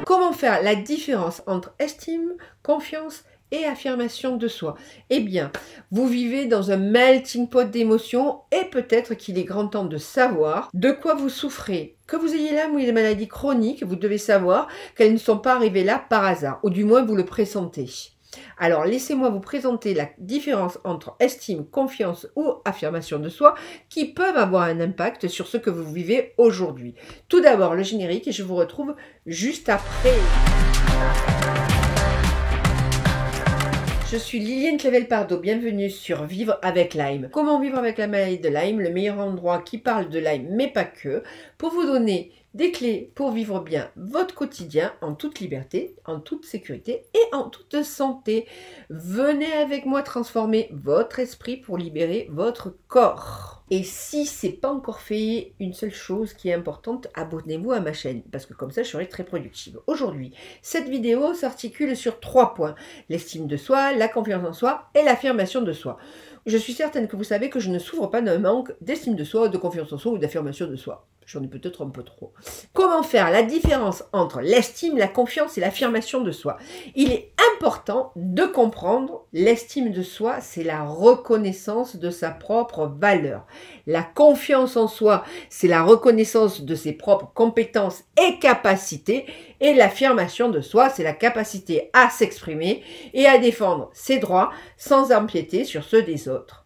comment faire la différence entre estime, confiance et affirmation de soi? Eh bien, vous vivez dans un melting pot d'émotions et peut-être qu'il est grand temps de savoir de quoi vous souffrez. Que vous ayez l'âme ou des maladies chroniques, vous devez savoir qu'elles ne sont pas arrivées là par hasard, ou du moins vous le pressentez. Alors, laissez-moi vous présenter la différence entre estime, confiance ou affirmation de soi qui peuvent avoir un impact sur ce que vous vivez aujourd'hui. Tout d'abord, le générique et je vous retrouve juste après. Je suis Liliane Clavel-Pardo, bienvenue sur Vivre avec Lyme. Comment vivre avec la maladie de Lyme, le meilleur endroit qui parle de Lyme, mais pas que, pour vous donner des clés pour vivre bien votre quotidien en toute liberté, en toute sécurité et en toute santé. Venez avec moi transformer votre esprit pour libérer votre corps. Et si c'est pas encore fait, une seule chose qui est importante, abonnez-vous à ma chaîne, parce que comme ça je serai très productive. Aujourd'hui, cette vidéo s'articule sur 3 points: l'estime de soi, la confiance en soi et l'affirmation de soi. Je suis certaine que vous savez que je ne souffre pas d'un manque d'estime de soi, de confiance en soi ou d'affirmation de soi. J'en ai peut-être un peu trop. Comment faire la différence entre l'estime, la confiance et l'affirmation de soi? Il est important de comprendre l'estime de soi, c'est la reconnaissance de sa propre valeur. La confiance en soi, c'est la reconnaissance de ses propres compétences et capacités. Et l'affirmation de soi, c'est la capacité à s'exprimer et à défendre ses droits sans empiéter sur ceux des autres.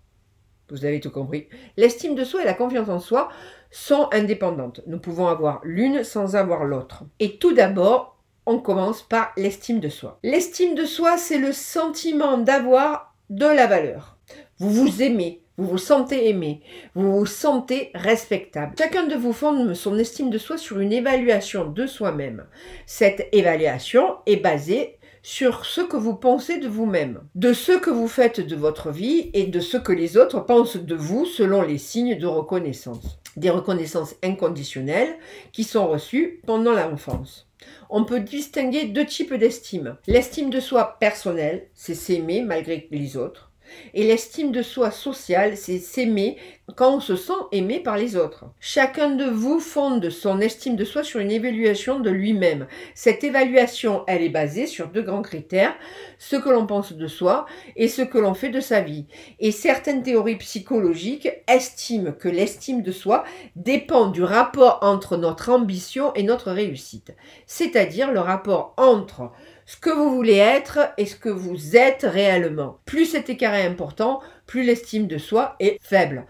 Vous avez tout compris. L'estime de soi et la confiance en soi sont indépendantes. Nous pouvons avoir l'une sans avoir l'autre. Et tout d'abord, on commence par l'estime de soi. L'estime de soi, c'est le sentiment d'avoir de la valeur. Vous vous aimez, vous vous sentez aimé, vous vous sentez respectable. Chacun de vous fonde son estime de soi sur une évaluation de soi-même. Cette évaluation est basée sur ce que vous pensez de vous-même, de ce que vous faites de votre vie et de ce que les autres pensent de vous selon les signes de reconnaissance. Des reconnaissances inconditionnelles qui sont reçues pendant l'enfance. On peut distinguer 2 types d'estime. L'estime de soi personnelle, c'est s'aimer malgré les autres. Et l'estime de soi sociale, c'est s'aimer quand on se sent aimé par les autres. Chacun de vous fonde son estime de soi sur une évaluation de lui-même. Cette évaluation, elle est basée sur 2 grands critères: ce que l'on pense de soi et ce que l'on fait de sa vie. Et certaines théories psychologiques estiment que l'estime de soi dépend du rapport entre notre ambition et notre réussite. C'est-à-dire le rapport entre ce que vous voulez être et ce que vous êtes réellement. Plus cet écart est important, plus l'estime de soi est faible.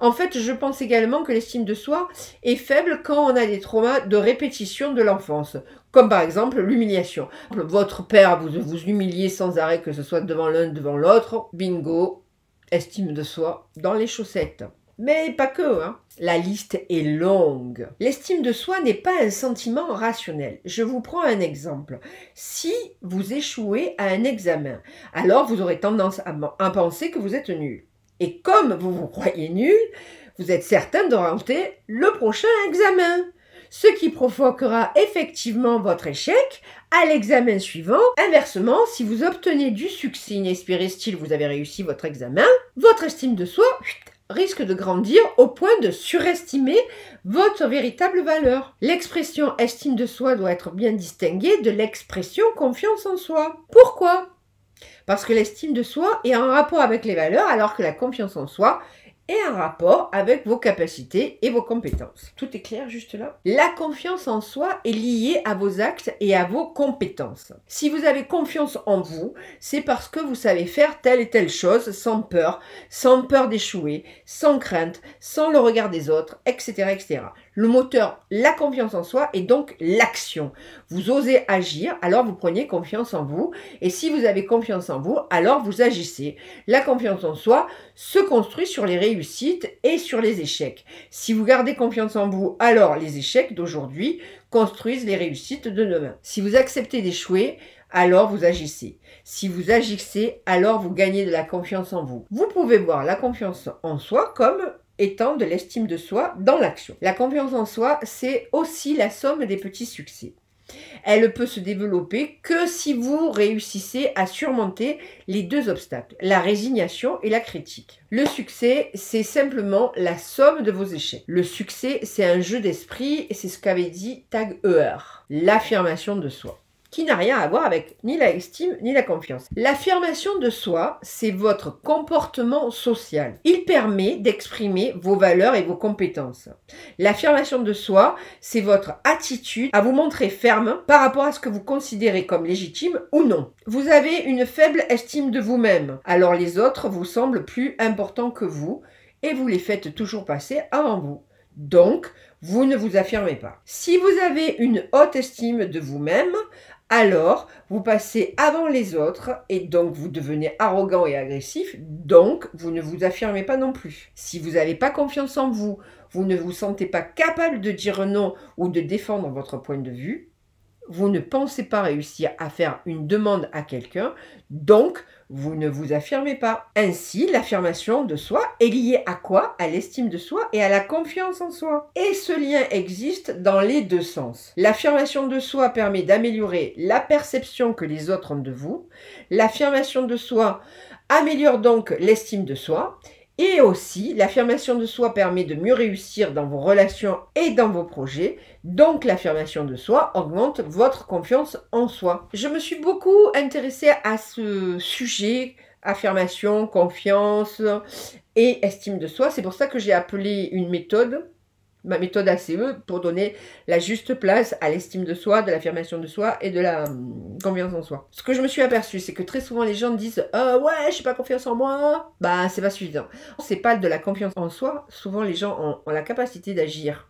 En fait, je pense également que l'estime de soi est faible quand on a des traumas de répétition de l'enfance, comme par exemple l'humiliation. Votre père vous humiliez sans arrêt, que ce soit devant l'un, devant l'autre, bingo, estime de soi dans les chaussettes. Mais pas que, hein. La liste est longue. L'estime de soi n'est pas un sentiment rationnel. Je vous prends un exemple. Si vous échouez à un examen, alors vous aurez tendance à penser que vous êtes nul. Et comme vous vous croyez nul, vous êtes certain de rater le prochain examen. Ce qui provoquera effectivement votre échec à l'examen suivant. Inversement, si vous obtenez du succès inespéré, style vous avez réussi votre examen, votre estime de soi risque de grandir au point de surestimer votre véritable valeur. L'expression estime de soi doit être bien distinguée de l'expression confiance en soi. Pourquoi? Parce que l'estime de soi est en rapport avec les valeurs, alors que la confiance en soi est en rapport avec vos capacités et vos compétences. Tout est clair juste là? La confiance en soi est liée à vos actes et à vos compétences. Si vous avez confiance en vous, c'est parce que vous savez faire telle et telle chose sans peur d'échouer, sans crainte, sans le regard des autres, etc., etc. Le moteur, la confiance en soi, est donc l'action. Vous osez agir, alors vous prenez confiance en vous. Et si vous avez confiance en vous, alors vous agissez. La confiance en soi se construit sur les réussites et sur les échecs. Si vous gardez confiance en vous, alors les échecs d'aujourd'hui construisent les réussites de demain. Si vous acceptez d'échouer, alors vous agissez. Si vous agissez, alors vous gagnez de la confiance en vous. Vous pouvez voir la confiance en soi comme étant de l'estime de soi dans l'action. La confiance en soi, c'est aussi la somme des petits succès. Elle peut se développer que si vous réussissez à surmonter les deux obstacles, la résignation et la critique. Le succès, c'est simplement la somme de vos échecs. Le succès, c'est un jeu d'esprit et c'est ce qu'avait dit Tag Heuer, l'affirmation de soi, qui n'a rien à voir avec ni la estime ni la confiance. L'affirmation de soi, c'est votre comportement social. Il permet d'exprimer vos valeurs et vos compétences. L'affirmation de soi, c'est votre attitude à vous montrer ferme par rapport à ce que vous considérez comme légitime ou non. Vous avez une faible estime de vous-même, alors les autres vous semblent plus importants que vous et vous les faites toujours passer avant vous. Donc, vous ne vous affirmez pas. Si vous avez une haute estime de vous-même, alors vous passez avant les autres et donc vous devenez arrogant et agressif, donc vous ne vous affirmez pas non plus. Si vous n'avez pas confiance en vous, vous ne vous sentez pas capable de dire non ou de défendre votre point de vue, vous ne pensez pas réussir à faire une demande à quelqu'un, donc vous ne vous affirmez pas. Ainsi, l'affirmation de soi est liée à quoi? À l'estime de soi et à la confiance en soi. Et ce lien existe dans les deux sens. L'affirmation de soi permet d'améliorer la perception que les autres ont de vous. L'affirmation de soi améliore donc l'estime de soi. Et aussi, l'affirmation de soi permet de mieux réussir dans vos relations et dans vos projets. Donc, l'affirmation de soi augmente votre confiance en soi. Je me suis beaucoup intéressée à ce sujet, affirmation, confiance et estime de soi. C'est pour ça que j'ai appelé une méthode, ma méthode ACE, pour donner la juste place à l'estime de soi, de l'affirmation de soi et de la confiance en soi. Ce que je me suis aperçu, c'est que très souvent les gens disent ouais, j'ai pas confiance en moi. Bah, c'est pas suffisant. C'est pas de la confiance en soi. Souvent, les gens ont la capacité d'agir.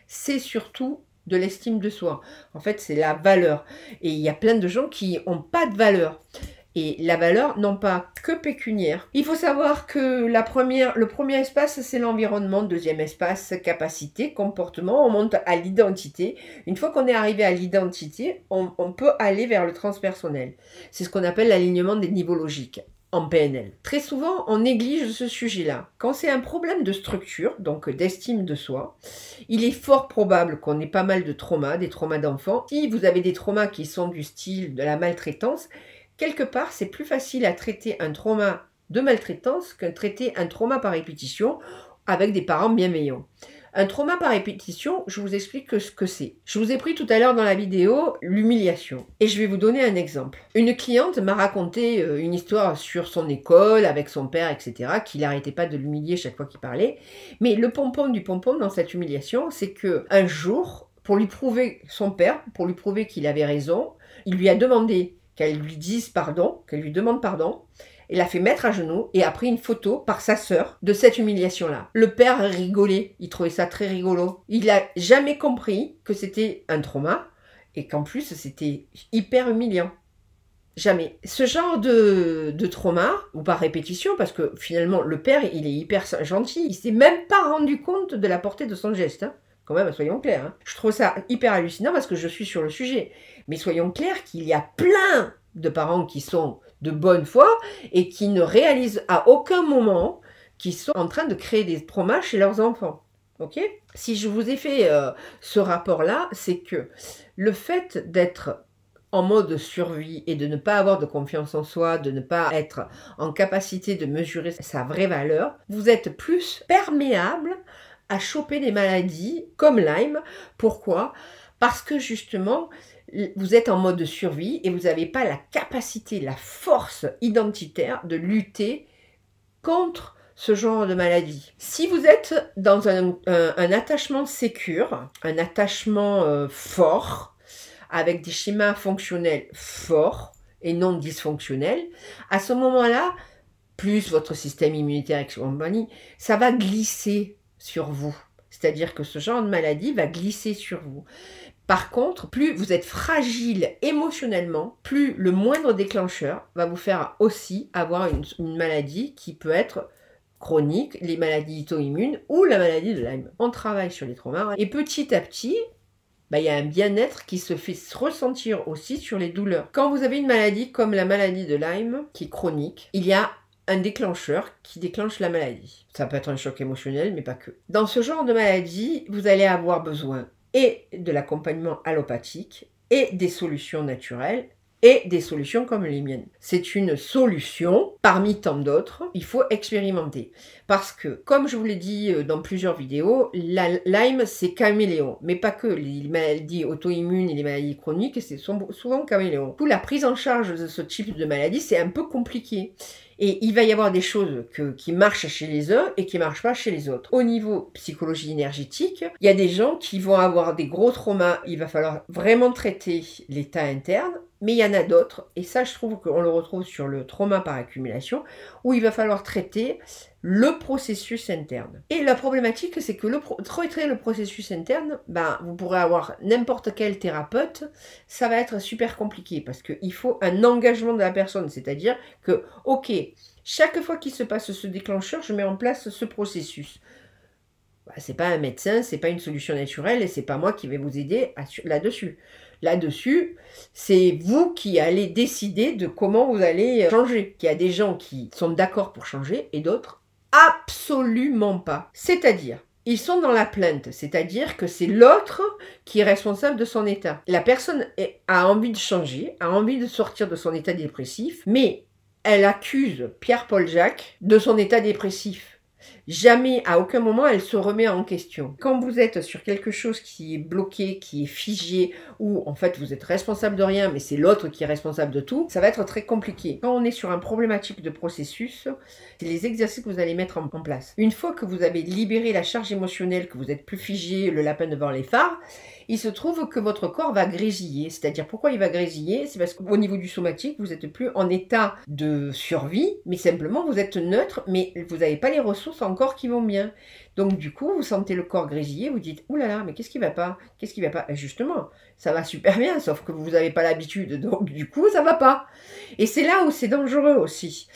C'est surtout de l'estime de soi. En fait, c'est la valeur. Et il y a plein de gens qui n'ont pas de valeur. Et la valeur, non pas que pécuniaire. Il faut savoir que le premier espace, c'est l'environnement. Deuxième espace, capacité, comportement. On monte à l'identité. Une fois qu'on est arrivé à l'identité, on peut aller vers le transpersonnel. C'est ce qu'on appelle l'alignement des niveaux logiques en PNL. Très souvent, on néglige ce sujet-là. Quand c'est un problème de structure, donc d'estime de soi, il est fort probable qu'on ait pas mal de traumas, des traumas d'enfants. Si vous avez des traumas qui sont du style de la maltraitance, quelque part, c'est plus facile à traiter un trauma de maltraitance qu'à traiter un trauma par répétition avec des parents bienveillants. Un trauma par répétition, je vous explique ce que c'est. Je vous ai pris tout à l'heure dans la vidéo l'humiliation. Et je vais vous donner un exemple. Une cliente m'a raconté une histoire sur son école, avec son père, etc., qu'il n'arrêtait pas de l'humilier chaque fois qu'il parlait. Mais le pompon du pompon dans cette humiliation, c'est qu'un jour, pour lui prouver son père, pour lui prouver qu'il avait raison, il lui a demandé qu'elle lui dise pardon, qu'elle lui demande pardon. Il l'a fait mettre à genoux et a pris une photo par sa sœur de cette humiliation-là. Le père rigolait, il trouvait ça très rigolo. Il n'a jamais compris que c'était un trauma et qu'en plus c'était hyper humiliant. Jamais. Ce genre de trauma, ou par répétition, parce que finalement le père il est hyper gentil, il s'est même pas rendu compte de la portée de son geste. Hein. Quand même, soyons clairs. Hein. Je trouve ça hyper hallucinant parce que je suis sur le sujet. Mais soyons clairs qu'il y a plein de parents qui sont de bonne foi et qui ne réalisent à aucun moment qu'ils sont en train de créer des traumas chez leurs enfants. Ok ? Si je vous ai fait ce rapport-là, c'est que le fait d'être en mode survie et de ne pas avoir de confiance en soi, de ne pas être en capacité de mesurer sa vraie valeur, vous êtes plus perméable à choper des maladies comme Lyme. Pourquoi ? Parce que justement, vous êtes en mode survie et vous n'avez pas la capacité, la force identitaire de lutter contre ce genre de maladie. Si vous êtes dans un attachement sécure, un attachement fort, avec des schémas fonctionnels forts et non dysfonctionnels, à ce moment-là, plus votre système immunitaire et compagnie, ça va glisser sur vous. C'est-à-dire que ce genre de maladie va glisser sur vous. Par contre, plus vous êtes fragile émotionnellement, plus le moindre déclencheur va vous faire aussi avoir une maladie qui peut être chronique, les maladies auto-immunes ou la maladie de Lyme. On travaille sur les traumas et petit à petit, il y a un bien-être qui se fait ressentir aussi sur les douleurs. Quand vous avez une maladie comme la maladie de Lyme, qui est chronique, il y a un déclencheur qui déclenche la maladie. Ça peut être un choc émotionnel, mais pas que. Dans ce genre de maladie, vous allez avoir besoin et de l'accompagnement allopathique et des solutions naturelles et des solutions comme les miennes. C'est une solution parmi tant d'autres. Il faut expérimenter. Parce que, comme je vous l'ai dit dans plusieurs vidéos, la Lyme, c'est caméléon. Mais pas que. Les maladies auto-immunes et les maladies chroniques, c'est souvent caméléon. Pour la prise en charge de ce type de maladie, c'est un peu compliqué. Et il va y avoir des choses qui marchent chez les uns et qui ne marchent pas chez les autres. Au niveau psychologie énergétique, il y a des gens qui vont avoir des gros traumas. Il va falloir vraiment traiter l'état interne. Mais il y en a d'autres, et ça je trouve qu'on le retrouve sur le trauma par accumulation, où il va falloir traiter le processus interne. Et la problématique, c'est que traiter le processus interne, ben, vous pourrez avoir n'importe quel thérapeute, ça va être super compliqué, parce qu'il faut un engagement de la personne, c'est-à-dire que, ok, chaque fois qu'il se passe ce déclencheur, je mets en place ce processus. Ben, c'est pas un médecin, c'est pas une solution naturelle, et c'est pas moi qui vais vous aider là-dessus. Là-dessus, c'est vous qui allez décider de comment vous allez changer. Il y a des gens qui sont d'accord pour changer et d'autres absolument pas. C'est-à-dire, ils sont dans la plainte, c'est-à-dire que c'est l'autre qui est responsable de son état. La personne a envie de changer, a envie de sortir de son état dépressif, mais elle accuse Pierre-Paul Jacques de son état dépressif. Jamais, à aucun moment, elle se remet en question. Quand vous êtes sur quelque chose qui est bloqué, qui est figé, ou en fait vous êtes responsable de rien, mais c'est l'autre qui est responsable de tout, ça va être très compliqué. Quand on est sur une problématique de processus, c'est les exercices que vous allez mettre en place. Une fois que vous avez libéré la charge émotionnelle, que vous êtes plus figé, le lapin devant les phares, il se trouve que votre corps va grésiller. C'est-à-dire, pourquoi il va grésiller? C'est parce qu'au niveau du somatique, vous n'êtes plus en état de survie, mais simplement vous êtes neutre, mais vous n'avez pas les ressources encore qui vont bien. Donc du coup, vous sentez le corps grésiller, vous dites « Ouh là là, mais qu'est-ce qui va pas? Qu'est-ce qui va pas ?» Et justement, ça va super bien, sauf que vous n'avez pas l'habitude, donc du coup, ça va pas. Et c'est là où c'est dangereux aussi,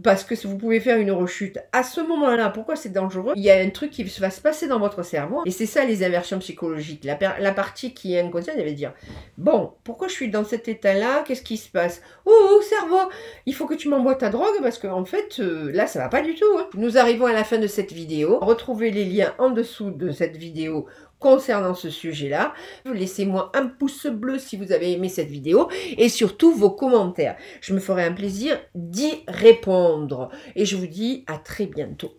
parce que si vous pouvez faire une rechute à ce moment-là, pourquoi c'est dangereux? Il y a un truc qui va se passer dans votre cerveau, et c'est ça les inversions psychologiques. La partie qui est inconsciente, elle va dire « Bon, pourquoi je suis dans cet état-là? Qu'est-ce qui se passe? Oh, cerveau, il faut que tu m'envoies ta drogue, parce qu'en fait, là, ça va pas du tout. Hein. » Nous arrivons à la fin de cette vidéo. Retrouvez les liens en dessous de cette vidéo concernant ce sujet-là. Laissez-moi un pouce bleu si vous avez aimé cette vidéo et surtout vos commentaires. Je me ferai un plaisir d'y répondre. Et je vous dis à très bientôt.